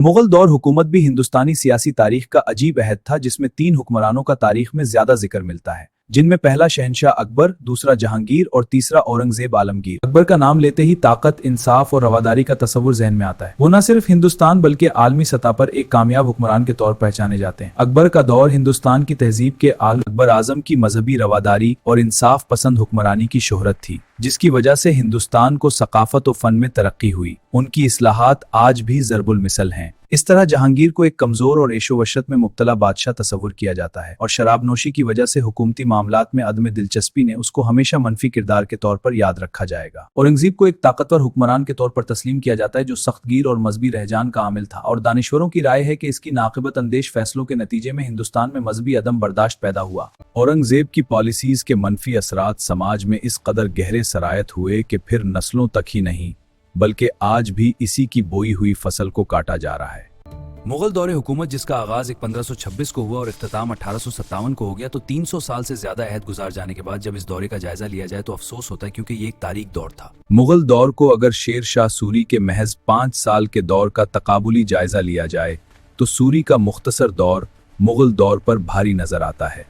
मुगल दौर हुकूमत भी हिंदुस्तानी सियासी तारीख का अजीब अहद था, जिसमें 3 हुक्मरानों का तारीख में ज्यादा जिक्र मिलता है, जिनमें पहला शहंशाह अकबर, दूसरा जहांगीर और तीसरा औरंगजेब आलमगीर। अकबर का नाम लेते ही ताकत, इंसाफ और रवादारी का तस्वुर जहन में आता है। वो न सिर्फ हिंदुस्तान बल्कि आलमी सतह पर एक कामयाब हुक्मरान के तौर पहचाने जाते हैं। अकबर का दौर हिंदुस्तान की तहजीब के अकबर आजम की मजहबी रवादारी और इंसाफ पसंद हुक्मरानी की शोहरत थी, जिसकी वजह से हिंदुस्तान को सकाफत और फन में तरक्की हुई। उनकी इस्लाहात आज भी ज़रबुल मिसल हैं। इस तरह जहांगीर को एक कमजोर और एशो-वशरत में मुब्तला बादशाह तस्वुर किया जाता है, और शराबनोशी की वजह से हुकूमती मामलात में अदम दिलचस्पी ने उसको हमेशा मनफी किरदार के तौर पर याद रखा जाएगा। औरंगजेब को एक ताकतवर हुक्मरान के तौर पर तस्लीम किया जाता है, जो सख्तगीर और मजहबी रहजान का आमिल था, और दानिश्वरों की राय है कि इसकी नाक़िबत अंदेश फैसलों के नतीजे में हिंदुस्तान में मजहबी अदम बर्दाश्त पैदा हुआ। औरंगजेब की पॉलिसीज के मनफी असरात समाज में इस कदर गहरे सरायत हुए कि फिर नस्लों तक ही नहीं बल्कि आज भी इसी की बोई हुई फसल को काटा जा रहा है। मुगल दौरे हुकूमत, जिसका आगाज 1526 को हुआ और इख्तिताम 1857 को हो गया, तो 300 साल से ज्यादा अहद गुजार जाने के बाद जब इस दौरे का जायजा लिया जाए तो अफसोस होता है, क्योंकि ये एक तारीख दौर था। मुगल दौर को अगर शेर शाह सूरी के महज 5 साल के दौर का तकाबुली जायजा लिया जाए तो सूरी का मुख्तसर दौर मुगल दौर पर भारी नजर आता है।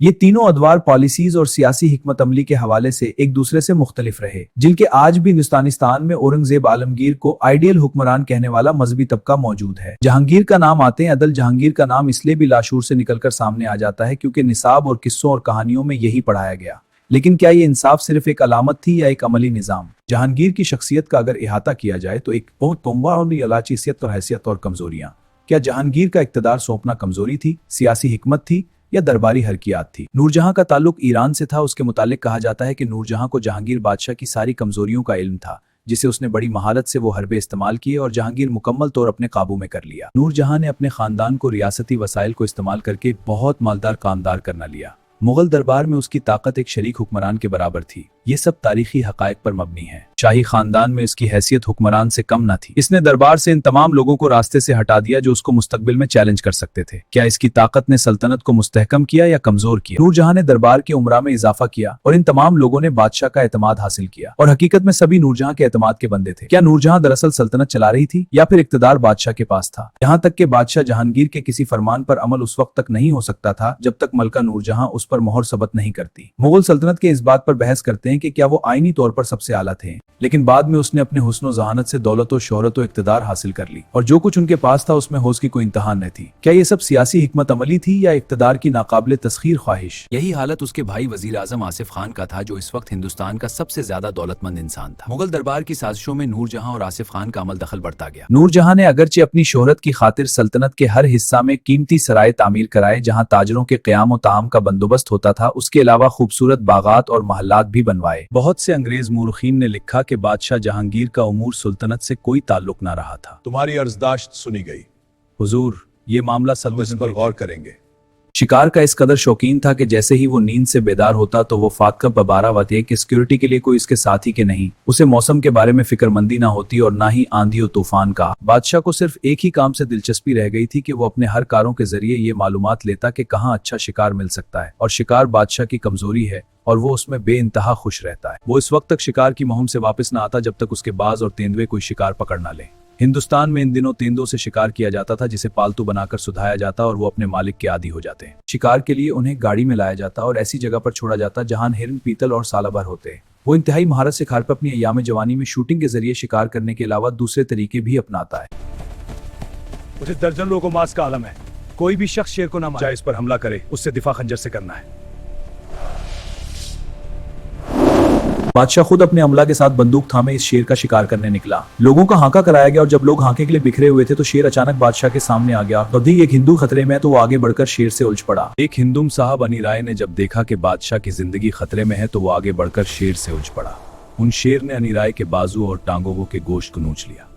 ये तीनों अदवार पॉलिसीज और सियासी हिकमत अमली के हवाले से एक दूसरे से मुख्तलिफ रहे, जिनके आज भी हिंदुस्तानिस्तान में औरंगजेब आलमगीर को आइडियल हुक्मरान कहने वाला मजहबी तबका मौजूद है। जहांगीर का नाम आते हैं अदल जहांगीर का नाम इसलिए भी लाशूर से निकलकर सामने आ जाता है क्योंकि निसाब और किस्सों और कहानियों में यही पढ़ाया गया। लेकिन क्या ये इंसाफ सिर्फ एक अलामत थी या एक अमली निजाम? जहांगीर की शख्सियत का अगर इहाता किया जाए तो एक बहुत तोम्बा और अलाचियत और हैसियत और कमजोरियां। क्या जहांगीर का इक्तदार सौंपना कमजोरी थी, सियासी हिकमत थी या दरबारी हरकियात थी? नूरजहां का ताल्लुक ईरान से था। उसके मुतालिक कहा जाता है कि नूरजहां को जहांगीर बादशाह की सारी कमजोरियों का इल्म था, जिसे उसने बड़ी महारत से वो हरबे इस्तेमाल किए और जहांगीर मुकम्मल तौर अपने काबू में कर लिया। नूरजहां ने अपने खानदान को रियासती वसाइल को इस्तेमाल करके बहुत मालदार कामदार करना लिया। मुगल दरबार में उसकी ताकत एक शरीक हुक्मरान के बराबर थी। ये सब तारीखी हकायक पर मबनी है। शाही खानदान में इसकी हैसियत हुक्मरान से कम न थी। इसने दरबार से इन तमाम लोगों को रास्ते से हटा दिया जो उसको मुस्तकबिल में चैलेंज कर सकते थे। क्या इसकी ताकत ने सल्तनत को मुस्तहकम किया या कमजोर किया? नूरजहां ने दरबार के उमरा में इजाफा किया और इन तमाम लोगों ने बादशाह का एतमाद हासिल किया, और हकीकत में सभी नूरजहां के एतमाद के बंदे थे। क्या नूरजहां दरअसल सल्तनत चला रही थी या फिर इक्तदार बादशाह के पास था? यहाँ तक के बादशाह जहांगीर के किसी फरमान पर अमल उस वक्त तक नहीं हो सकता था जब तक मलका नूरजहां उस पर मोहर सबत नहीं करती। मुगल सल्तनत के इस बात पर बहस करते हैं कि क्या वो आईनी तौर पर सबसे आला थे, लेकिन बाद में उसने अपने हुस्न और जहानत से दौलत और शोहरत और इक्तदार हासिल कर ली, और जो कुछ उनके पास था उसमें हौस की कोई इंतहा न थी। क्या ये सब सियासी हिकमत अमली थी या इक्तदार की नाकाबिले तस्खीर ख्वाहिश? यही हालत उसके भाई वजीर आजम आसिफ खान का था, जो इस वक्त हिंदुस्तान का सबसे ज्यादा दौलतमंद इंसान था। मुगल दरबार की साजिशों में नूरजहां और आसिफ खान का अमल दखल बढ़ता गया। नूरजहां ने अगरचे अपनी शोहरत की खातिर सल्तनत के हर हिस्सा में कीमती सराय तामीर कराए जहां ताजरों के क़याम और ताम का बंदोबस्त होता था। उसके अलावा खूबसूरत बागात और महल्लात भी बनवाए। बहुत से अंग्रेज मुर्खीन ने लिखा कि बादशाह जहांगीर का उमूर सुल्तनत से कोई ताल्लुक न रहा था। तुम्हारी अर्जदाश्त सुनी गई हुजूर, ये मामला सल्तनत पर गौर करेंगे। शिकार का इस कदर शौकीन था कि जैसे ही वो नींद से बेदार होता तो वो फातका बबारा वाती कि सिक्योरिटी के लिए कोई इसके साथी के नहीं। उसे मौसम के बारे में फिक्रमंदी ना होती और ना ही आंधी और तूफान का। बादशाह को सिर्फ एक ही काम से दिलचस्पी रह गई थी कि वो अपने हर कारों के जरिए ये मालूमात लेता कि कहाँ अच्छा शिकार मिल सकता है, और शिकार बादशाह की कमजोरी है और वो उसमें बेइंतहा खुश रहता है। वो इस वक्त तक शिकार की मुहिम से वापस न आता जब तक उसके बाज और तेंदुए कोई शिकार पकड़ ना ले। हिंदुस्तान में इन दिनों तेंदुओं से शिकार किया जाता था, जिसे पालतू बनाकर सुधाया जाता और वो अपने मालिक के आदी हो जाते हैं। शिकार के लिए उन्हें गाड़ी में लाया जाता और ऐसी जगह पर छोड़ा जाता जहां हिरन, पीतल और सालाभर होते हैं। वो इंतहाई महारत से खार पर अपनी अय्याम जवानी में शूटिंग के जरिए शिकार करने के अलावा दूसरे तरीके भी अपनाता है। मुझे दर्जन लोगों मास का आलम है। कोई भी शख्स शेर को ना मारे, इस पर हमला करे, उससे दिफा खंजर से करना है। बादशाह खुद अपने अमला के साथ बंदूक थामे इस शेर का शिकार करने निकला। लोगों का हांका कराया गया और जब लोग हांके के लिए बिखरे हुए थे तो शेर अचानक बादशाह के सामने आ गया। तभी एक हिंदू खतरे में तो वो आगे बढ़कर शेर से उलझ पड़ा। एक हिंदुम साहब अनी राय ने जब देखा कि बादशाह की जिंदगी खतरे में है तो वो आगे बढ़कर शेर से उलझ पड़ा। उन शेर ने अनी राय के बाजू और टांगों के गोश्त को नोच लिया।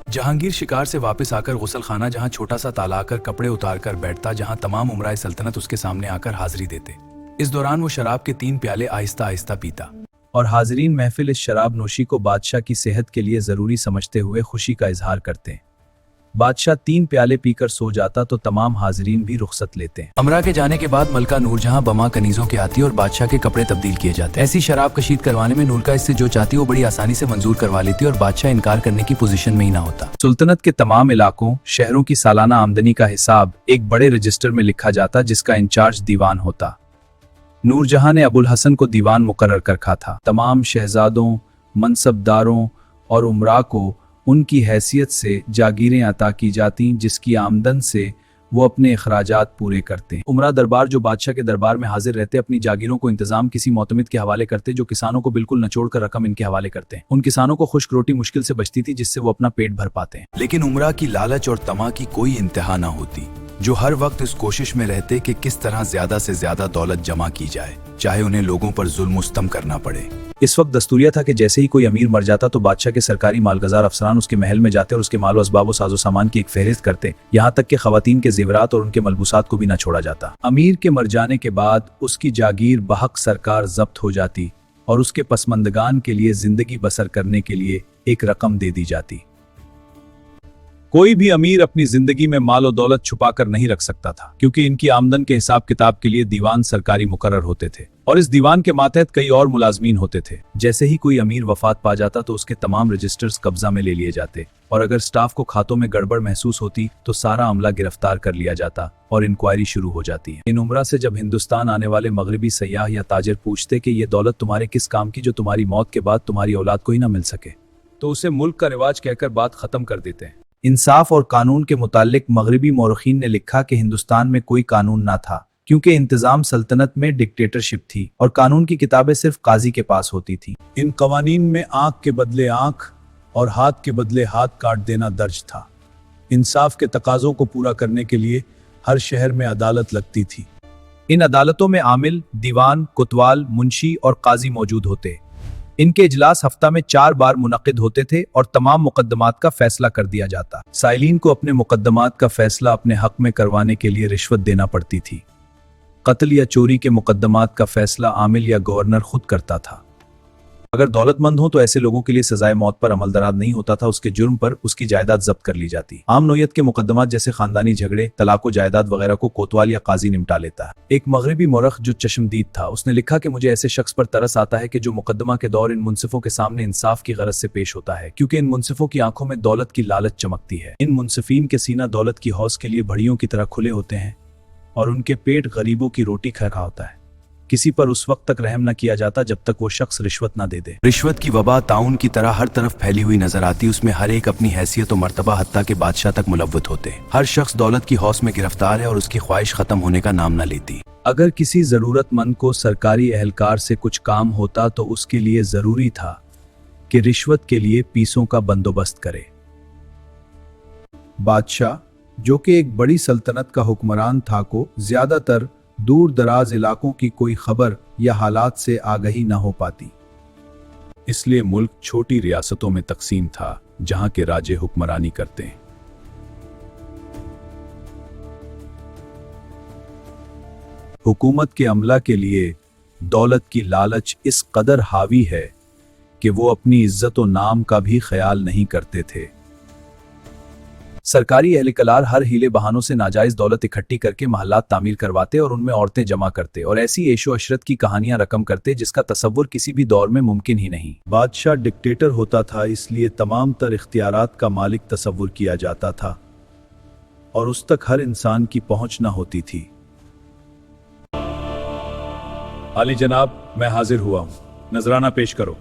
जहांगीर शिकार से वापस आकर गुसल खाना, जहां छोटा सा ताला आकर कपड़े उतार कर बैठता, जहां तमाम उमराए सल्तनत उसके सामने आकर हाजिरी देते। इस दौरान वो शराब के 3 प्याले आहिस्ता आहिस्ता पीता और हाजरीन महफिल इस शराब नोशी को बादशाह की सेहत के लिए जरूरी समझते हुए खुशी का इजहार करते हैं। बादशाह 3 प्याले पीकर सो जाता तो तमाम हाजिरीन भी रुखसत लेते हैं। अमरा के जाने के बाद मलका नूरजहां बमा कनीजों के आती और बादशाह के कपड़े तब्दील किए जाते। ऐसी शराब कशीद करवाने में नूर का इससे जो चाहती वो बड़ी आसानी से मंजूर करवा लेती और बादशाह इनकार करने की पोजीशन में ही ना होता। सुल्तनत के तमाम इलाकों शहरों की सालाना आमदनी का हिसाब एक बड़े रजिस्टर में लिखा जाता जिसका इंचार्ज दीवान होता। नूरजहां ने अबुल हसन को दीवान मुकर्रर कर रखा था। तमाम शहजादों, मनसबदारों और उमरा को उनकी हैसियत से जागीरें अता की जाती जिसकी आमदन से वो अपने अखराजात पूरे करते। उमरा दरबार जो बादशाह के दरबार में हाजिर रहते अपनी जागीरों को इंतजाम किसी मोतमिद के हवाले करते जो किसानों को बिल्कुल नचोड़ कर रकम इनके हवाले करते। उन किसानों को खुश्क रोटी मुश्किल से बचती थी जिससे वो अपना पेट भर पाते हैं। लेकिन उमरा की लालच और तमा की कोई इंतहा ना होती, जो हर वक्त इस कोशिश में रहते कि किस तरह ज्यादा से ज्यादा दौलत जमा की जाए, चाहे उन्हें लोगों पर जुल्म मुस्तम करना पड़े। इस वक्त दस्तूरिया था कि जैसे ही कोई अमीर मर जाता तो बादशाह के सरकारी मालगजार अफसरान उसके महल में जाते और उसके माल असबाब साजो सामान की एक फहरिस्त करते, यहाँ तक कि खवातीन के जेवरात और उनके मलबूसात को भी न छोड़ा जाता। अमीर के मर जाने के बाद उसकी जागीर बहक सरकार जब्त हो जाती और उसके पसमंदगान के लिए जिंदगी बसर करने के लिए एक रकम दे दी जाती। कोई भी अमीर अपनी जिंदगी में माल और दौलत छुपा कर नहीं रख सकता था, क्योंकि इनकी आमदन के हिसाब किताब के लिए दीवान सरकारी मुकर्रर होते थे और इस दीवान के मातहत कई और मुलाजमीन होते थे। जैसे ही कोई अमीर वफात पा जाता तो उसके तमाम रजिस्टर्स कब्जा में ले लिए जाते और अगर स्टाफ को खातों में गड़बड़ महसूस होती तो सारा अमला गिरफ्तार कर लिया जाता और इंक्वायरी शुरू हो जाती है। इन उम्रा से जब हिंदुस्तान आने वाले मगरबी सयाह या ताजिर पूछते कि ये दौलत तुम्हारे किस काम की जो तुम्हारी मौत के बाद तुम्हारी औलाद को ही ना मिल सके, तो उसे मुल्क का रिवाज कहकर बात खत्म कर देते हैं। इंसाफ और कानून के मुतालिक मगरबी मौरखीन ने लिखा कि हिंदुस्तान में कोई कानून ना था, क्योंकि इंतजाम सल्तनत में डिक्टेटरशिप थी और कानून की किताबें सिर्फ काजी के पास होती थी। इन कवानीन में आंख के बदले आंख और हाथ के बदले हाथ काट देना दर्ज था। इंसाफ के तकाजों को पूरा करने के लिए हर शहर में अदालत लगती थी। इन अदालतों में आमिल, दीवान, कोतवाल, मुंशी और काजी मौजूद होते। इनके इजलास हफ्ता में 4 बार मुनक्किद होते थे और तमाम मुकद्दमात का फैसला कर दिया जाता। साइलीन को अपने मुकद्दमात का फैसला अपने हक में करवाने के लिए रिश्वत देना पड़ती थी। कत्ल या चोरी के मुकद्दमात का फैसला आमिल या गवर्नर खुद करता था। अगर दौलतमंद हो तो ऐसे लोगों के लिए सजाए मौत पर अमल दराज नहीं होता था, उसके जुर्म पर उसकी जायदाद जब्त कर ली जाती। आम नौयत के मुकद्दमात जैसे खानदानी झगड़े, तलाक व जायदाद वगैरह को कोतवाल या काजी निपटा लेता है। एक मगरबी मौरख जो चश्मदीद था, उसने लिखा कि मुझे ऐसे शख्स पर तरस आता है कि जो मुकद्दमा के दौर इन मुंसिफों के सामने इंसाफ की गरज से पेश होता है, क्योंकि इन मुंसिफों की आंखों में दौलत की लालच चमकती है। इन मुंसिफीन के सीना दौलत की हौस के लिए भड़ियों की तरह खुले होते हैं और उनके पेट गरीबों की रोटी खा रहा होता है। किसी पर उस वक्त तक रहम न किया जाता जब तक वो शख्स रिश्वत न दे दे। रिश्वत की वबा ताउन की तरह हर तरफ फैली हुई नजर आती। उसमें हर एक अपनी हैसियत और मर्तबा हत्ता के बादशाह तक मुलव्वत होते। हर शख्स दौलत की हौस में गिरफ्तार है और उसकी ख्वाहिश खत्म होने का नाम न लेती। अगर किसी जरूरतमंद को सरकारी एहलकार से कुछ काम होता तो उसके लिए जरूरी था कि रिश्वत के लिए पीसों का बंदोबस्त करे। बादशाह, जो कि एक बड़ी सल्तनत का हुक्मरान था, को ज्यादातर दूर दराज इलाकों की कोई खबर या हालात से आगही न हो पाती। इसलिए मुल्क छोटी रियासतों में तकसीम था जहां के राजे हुक्मरानी करते हैं। हुकूमत के अमला के लिए दौलत की लालच इस कदर हावी है कि वो अपनी इज्जत और नाम का भी ख्याल नहीं करते थे। सरकारी एहलकार हर हीले बहानों से नाजायज दौलत इकट्ठी करके महल्लात तामीर करवाते और उनमें औरतें जमा करते और ऐसी ऐशो अशरत की कहानियां रकम करते जिसका तसव्वुर किसी भी दौर में मुमकिन ही नहीं। बादशाह डिक्टेटर होता था, इसलिए तमाम तर इख्तियारात का मालिक तसव्वुर किया जाता था और उस तक हर इंसान की पहुंच न होती थी। आली जनाब, मैं हाजिर हुआ हूं, नजराना पेश करो।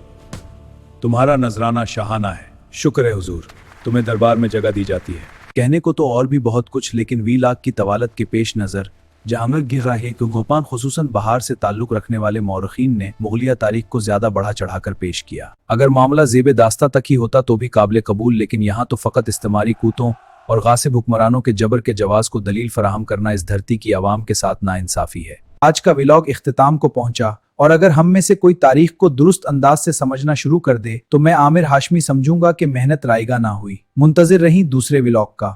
तुम्हारा नजराना शाहाना है। शुक्र है हुजूर, तुम्हें दरबार में जगह दी जाती है। कहने को तो और भी बहुत कुछ, लेकिन वी लाख की तवालत के पेश नजर जहांगीर गिर रहा है कि गोपान खुसूसन बहार से ताल्लुक रखने वाले मौरखीन ने मुगलिया तारीख को ज्यादा बढ़ा चढ़ाकर पेश किया। अगर मामला जेब दास्ता तक ही होता तो भी काबिल कबूल, लेकिन यहाँ तो फकत इस्तेमारी कूतों और गासिब हुक्मरानों के जबर के जवाज को दलील फराहम करना इस धरती की आवाम के साथ नाइंसाफी है। आज का व्लॉग इख्तिताम को पहुंचा और अगर हम में से कोई तारीख को दुरुस्त अंदाज से समझना शुरू कर दे तो मैं आमिर हाशमी समझूंगा कि मेहनत रायगा ना हुई। मुंतजिर रहीं दूसरे व्लॉग का।